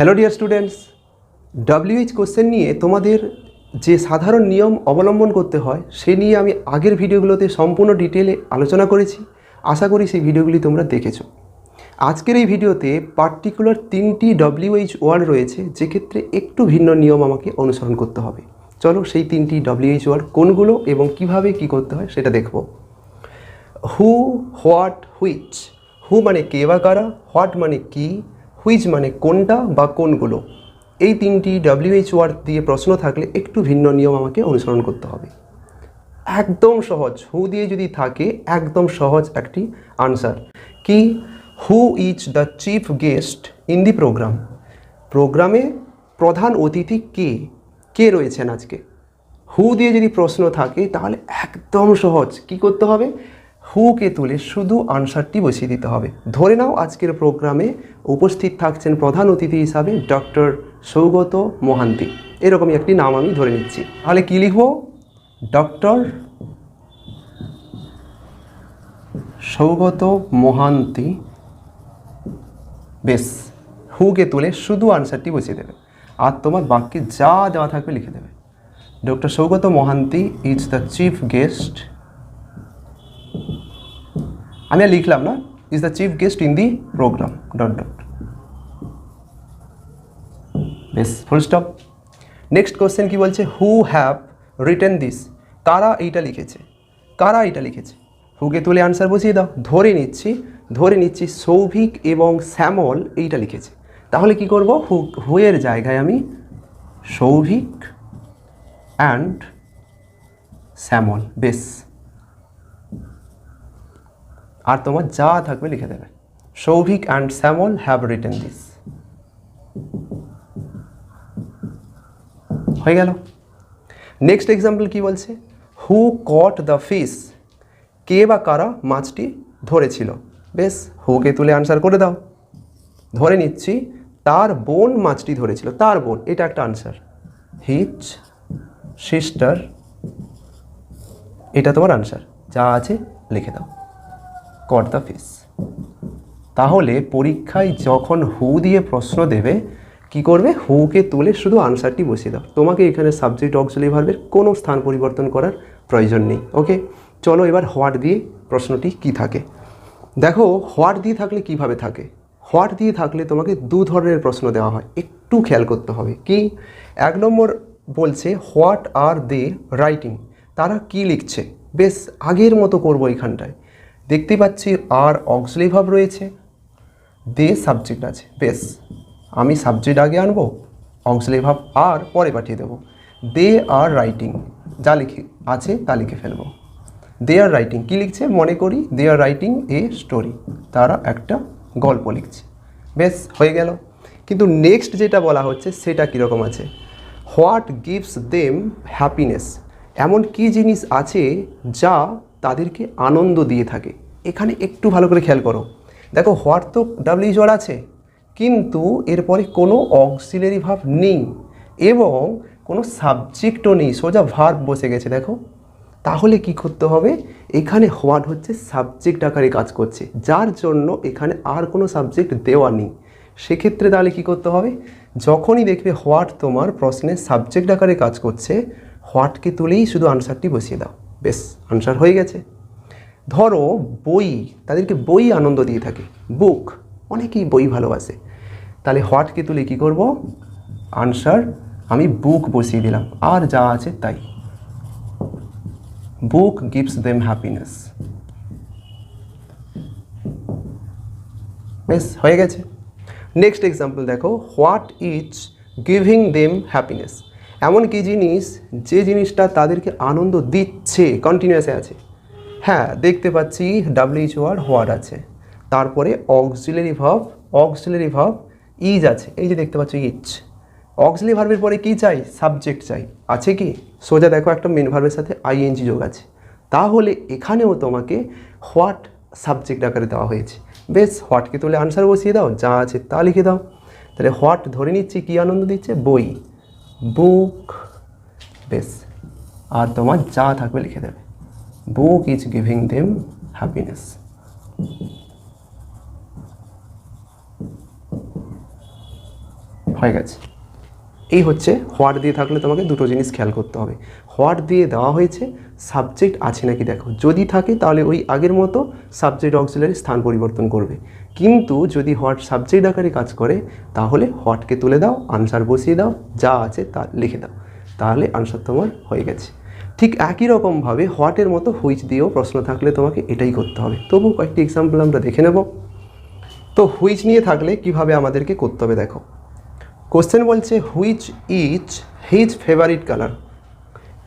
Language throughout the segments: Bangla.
Hello dear students, WH question নিয়ে তোমাদের যে সাধারণ নিয়ম অবলম্বন করতে হয় সে নিয়ে আমি আগের ভিডিওগুলোতে সম্পূর্ণ ডিটেলে আলোচনা করেছি। আশা করি সেই ভিডিওগুলি তোমরা দেখেছো। আজকের এই ভিডিওতে পার্টিকুলার 3টি WH ওয়ার্ড রয়েছে যেক্ষেত্রে একটু ভিন্ন নিয়ম আমাকে অনুসরণ করতে হবে। চলো সেই 3টি WH ওয়ার্ড কোনগুলো এবং কিভাবে কি করতে হয় সেটা দেখব। হু, হোয়াট, হুইচ। হু মানে কে বা কারা, হোয়াট মানে কি, হুইচ মানে কোনটা বা কোনগুলো। এই 3টি WH ওয়ার্ড দিয়ে প্রশ্ন থাকলে একটু ভিন্ন নিয়ম আমাকে অনুসরণ করতে হবে। একদম সহজ, হু দিয়ে যদি থাকে একদম সহজ একটি আনসার কি, who is the chief guest in the programme. প্রোগ্রামে প্রধান অতিথি কে, কে রয়েছেন আজকে। হু দিয়ে যদি প্রশ্ন থাকে তাহলে একদম সহজ, কি করতে হবে, হুকে তুলে শুধু আনসারটি বসিয়ে দিতে হবে। ধরে নাও আজকের প্রোগ্রামে উপস্থিত থাকছেন প্রধান অতিথি হিসাবে ডক্টর সৌগত মোহান্তি, এরকমই একটি নাম আমি ধরে নিচ্ছি। তাহলে কী লিখব, ডক্টর সৌগত মোহান্তি। বেশ, হুকে তুলে শুধু আনসারটি বসিয়ে দেবে আর তোমার বাক্যে যা দেওয়া থাকবে লিখে দেবে। Doctor Saugata Mohanty is the chief guest, আমি আর লিখলাম না, is the chief guest in the programme dot dot. বেশ, ফুল স্টপ। নেক্সট কোশ্চেন কি বলছে, হু হ্যাভ রিটেন দিস। কারা এইটা লিখেছে, কারা এইটা লিখেছে। হুকে তুলে আনসার বসিয়ে দাও। ধরে নিচ্ছি সৌভিক এবং শ্যামল এইটা লিখেছে। তাহলে কি করব, হুয়ের জায়গায় আমি সৌভিক অ্যান্ড শ্যামল। বেশ, আর তোমার যা থাকবে লিখে দেবে। Souvik and Shyamal have written this. হয়ে গেল। নেক্সট এক্সাম্পল কি বলছে, হু কট দ্য ফিশ। কে বা কারা মাছটি ধরেছিল। বেশ, হুকে তুলে আনসার করে দাও। ধরে নিচ্ছি তার বোন মাছটি ধরেছিল, তার বোন, এটা একটা আনসার। হিজ সিস্টার, এটা তোমার আনসার, যা আছে লিখে দাও। Cut the fish. তাহলে পরীক্ষায় যখন হু দিয়ে প্রশ্ন দেবে কি করবে, হুকে তুলে শুধু আনসারটি বসিয়ে দাও। তোমাকে এখানে সাবজেক্ট অক্সিলারি ভার্বের কোনো স্থান পরিবর্তন করার প্রয়োজন নেই। ওকে, চলো এবার হোয়াট দিয়ে প্রশ্নটি কি থাকে দেখো। হোয়াট দিয়ে থাকলে কিভাবে থাকে, হোয়াট দিয়ে থাকলে তোমাকে দু ধরনের প্রশ্ন দেওয়া হয়, একটু খেয়াল করতে হবে। কি, এক নম্বর বলছে হোয়াট আর দে রাইটিং, তারা কি লিখছে। বেশ, আগের মতো করবো। এখানটায় দেখতে পাচ্ছি আর অক্সিলারি ভার্ব রয়েছে, দে সাবজেক্ট আছে। বেশ, আমি সাবজেক্ট আগে আনবো, অক্সিলারি ভার্ব আর পরে পাঠিয়ে দেবো। দে আর রাইটিং, যা লিখে আছে তা লিখে ফেলবো। দে আর রাইটিং কী লিখছে, মনে করি দে আর রাইটিং এ স্টোরি, তারা একটা গল্প লিখছে। বেশ, হয়ে গেল। কিন্তু নেক্সট যেটা বলা হচ্ছে সেটা কীরকম আছে, হোয়াট গিভস দেম হ্যাপিনেস। এমন কি জিনিস আছে যা তাদেরকে আনন্দ দিয়ে থাকে। এখানে একটু ভালো করে খেয়াল করো। দেখো, হোয়াট তো WH ওয়ার্ড আছে কিন্তু এরপরে কোনো অক্সিলারি ভার্ব নেই এবং কোনো সাবজেক্টও নেই, সোজা ভার্ব বসে গেছে। দেখো, তাহলে কি করতে হবে, এখানে হোয়াট হচ্ছে সাবজেক্ট আকারে কাজ করছে, যার জন্য এখানে আর কোনো সাবজেক্ট দেওয়া নেই। সেক্ষেত্রে তাহলে কি করতে হবে, যখনই দেখবে হোয়াট তোমার প্রশ্নে সাবজেক্ট আকারে কাজ করছে, হোয়াটকে তুলেই শুধু আনসারটি বসিয়ে দাও। বেশ, আনসার হয়ে গেছে। ধরো বই, তাদেরকে বই আনন্দ দিয়ে থাকে, বুক, অনেকেই বই ভালোবাসে। তাহলে হোয়াটকে তুলে কি করব, আনসার আমি বুক বসিয়ে দিলাম আর যা আছে তাই। বুক গিভস দেম হ্যাপিনেস। বেশ, হয়ে গেছে। নেক্সট এক্সাম্পল দেখো, what is giving them happiness. এমন কি জিনিস যে জিনিসটা তাদেরকে আনন্দ দিচ্ছে, কন্টিনিউয়াসে আছে। হ্যাঁ, দেখতে পাচ্ছি WH ওয়ার্ড হোয়াট আছে, তারপরে অক্সিলারি ভার্ব ইজ আছে, এই যে দেখতে পাচ্ছ ইজ। অক্সিলারি ভার্বের পরে কি চাই, সাবজেক্ট চাই, আছে কি, সোজা দেখো একটা মেন ভার্বের সাথে ING যোগ আছে। তাহলে এখানেও তোমাকে হোয়াট সাবজেক্ট আকারে দেওয়া হয়েছে। বেশ, হোয়াটকে তুলে আনসার বসিয়ে দাও, যা আছে তা লিখে দাও। তাহলে হোয়াট ধরে নিচ্ছি কি আনন্দ দিচ্ছে, বই, বুক। বেশ, আর তোমার যা থাকবে লিখে দেবে। Book is giving them happiness. হয়ে গেছে। এই হচ্ছে হোয়াট দিয়ে থাকলে তোমাকে দুটো জিনিস খেয়াল করতে হবে। হোয়াট দিয়ে দেওয়া হয়েছে, সাবজেক্ট আছে নাকি দেখো, যদি থাকে তাহলে ওই আগের মতো সাবজেক্ট অক্সিলারি স্থান পরিবর্তন করবে, কিন্তু যদি হোয়াট সাবজেক্ট আকারে কাজ করে তাহলে হোয়াটকে তুলে দাও, আনসার বসিয়ে দাও, যা আছে তা লিখে দাও, তাহলে আনসার তোমার হয়ে গেছে। ঠিক একই রকমভাবে হোয়াটের মতো হুইচ দিয়েও প্রশ্ন থাকলে তোমাকে এটাই করতে হবে। তবু কয়েকটি এক্সাম্পল আমরা দেখে নেব। তো হুইচ নিয়ে থাকলে কিভাবে আমাদেরকে করতে হবে দেখো। কোশ্চেন বলছে which is his favourite colour,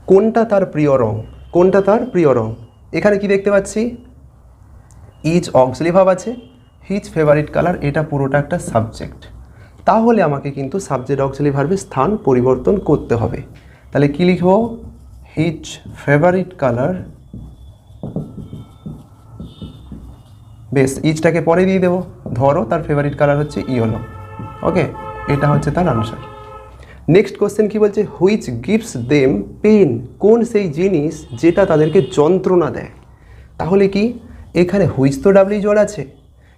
কোনটা তার প্রিয় রং, কোনটা তার প্রিয় রং। এখানে কি দেখতে পাচ্ছি, ইজ অক্সিলারি ভার্ব আছে, হিজ ফেভারিট কালার, এটা পুরোটা একটা সাবজেক্ট। তাহলে আমাকে কিন্তু সাবজেক্ট অক্সিলারি ভার্বের স্থান পরিবর্তন করতে হবে। তাহলে কি লিখব, হিজ ফেভারিট কালার, বেশ ইজটাকে পরে দিয়ে দেবো, ধরো তার ফেভারিট কালার হচ্ছে ইয়েলো, ওকে, এটা হচ্ছে তার আনসার। নেক্সট কোশ্চেন কি বলছে, হুইচ গিভস দেম পেন, কোন সেই জিনিস যেটা তাদেরকে যন্ত্রণা দেয়। তাহলে কি এখানে হুইচ তো ডাবলি জোর আছে,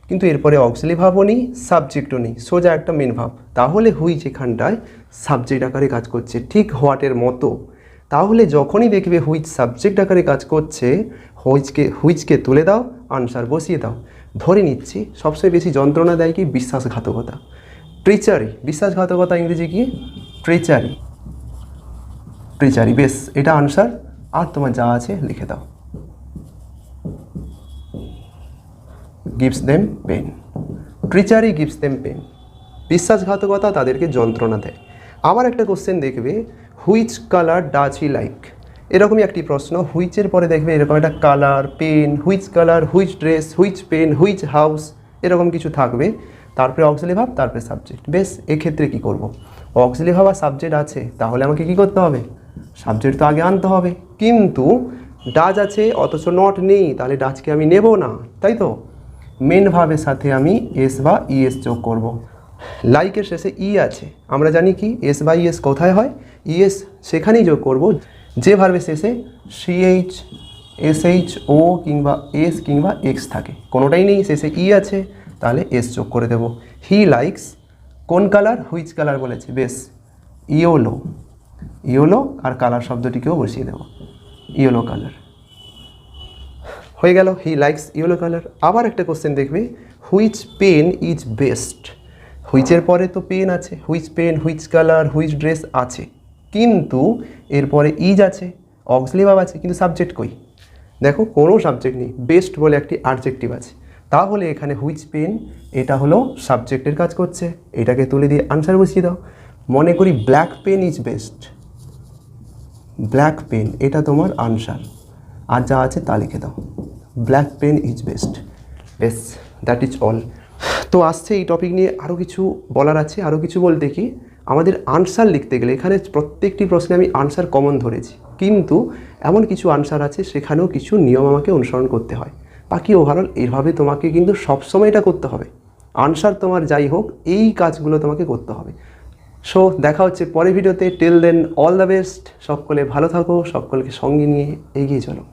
কিন্তু এরপরে অক্সিলারি ভার্বও নেই, সাবজেক্টও নেই, সোজা একটা মেন ভার্ব। তাহলে হুইচ এখানটায় সাবজেক্ট আকারে কাজ করছে, ঠিক হোয়াটের মতো। তাহলে যখনই দেখবে হুইচ সাবজেক্ট আকারে কাজ করছে, হুইচকে তুলে দাও, আনসার বসিয়ে দাও। ধরে নিচ্ছি সবচেয়ে বেশি যন্ত্রণা দেয় কি, বিশ্বাসঘাতকতা, ট্রিচারি। বিশ্বাসঘাতকতা ইংরেজি কি, ট্রিচারি, ট্রিচারি, বেশ এটা আনসার। আর তোমার যা আছে লিখে দাও। Gives them pen, treachery gives them pen, বিশ্বাসঘাতকতা তাদেরকে যন্ত্রণা দেয়। আবার একটা কোশ্চেন দেখবে, which colour does he like, এরকমই একটি প্রশ্ন। হুইচের পরে দেখবে এরকম একটা colour, pen, which colour, which dress, which pen, which house, এরকম কিছু থাকবে। তারপরে অক্সিলারি ভার্ব, তারপরে সাবজেক্ট। বেশ এক্ষেত্রে কি করব, অক্সিলারি ভার্ব আর সাবজেক্ট আছে, তাহলে আমাকে কি করতে হবে, সাবজেক্ট তো আগে আনতে হবে। কিন্তু ডাজ আছে অথচ নট নেই, তাহলে ডাজকে আমি নেব না, তাই তো। মেন ভার্বের সাথে আমি এস বা ইএস যোগ করব। লাইকের শেষে ই আছে, আমরা জানি কি এস বা ইএস কোথায় হয়, ইএস সেখানেই যোগ করব যে ভার্বের শেষে সিএইচ, এসএইচ, ও কিংবা এস কিংবা এক্স থাকে, কোনোটাই নেই, শেষে ই আছে, তাহলে এস যোগ করে দেব। হি লাইকস কোন কালার, হুইচ কালার বলেছে, বেশ ইয়েলো, ইয়েলো, আর কালার শব্দটিকেও বসিয়ে দেব, ইয়েলো কালার, হয়ে গেল হি লাইকস ইয়েলো কালার। আবার একটা কোশ্চেন দেখবে, হুইচ পেন ইজ বেস্ট, হুইচের পরে তো পেন আছে, which pen, which colour, which dress আছে, কিন্তু এরপরে ইজ আছে, অক্সিলারি ভার্ব আছে, কিন্তু সাবজেক্ট কই, দেখো কোনো সাবজেক্ট নেই। বেস্ট বলে একটি অ্যাডজেক্টিভ আছে, তাহলে এখানে হুইচ পেন এটা হলো সাবজেক্টের কাজ করছে, এটাকে তুলে দিয়ে আনসার বসিয়ে দাও। মনে করি black pen is best, black pen এটা তোমার আনসার, আর যা আছে তা লিখে দাও, ব্ল্যাক পেন ইজ বেস্ট। বেশ দ্যাট ইজ অল। তো আসছে এই টপিক নিয়ে আরও কিছু বলার আছে। আরও কিছু বলতে কি, আমাদের আনসার লিখতে গেলে এখানে প্রত্যেকটি প্রশ্নে আমি আনসার কমন ধরেছি, কিন্তু এমন কিছু আনসার আছে সেখানেও কিছু নিয়ম আমাকে অনুসরণ করতে হয়। বাকি ওভারঅল এইভাবে তোমাকে কিন্তু সবসময় এটা করতে হবে, আনসার তোমার যাই হোক এই কাজগুলো তোমাকে করতে হবে। সো দেখা হচ্ছে পরের ভিডিওতে। Till then all the best, সকলে ভালো থাকো, সকলকে সঙ্গে নিয়ে এগিয়ে চলো।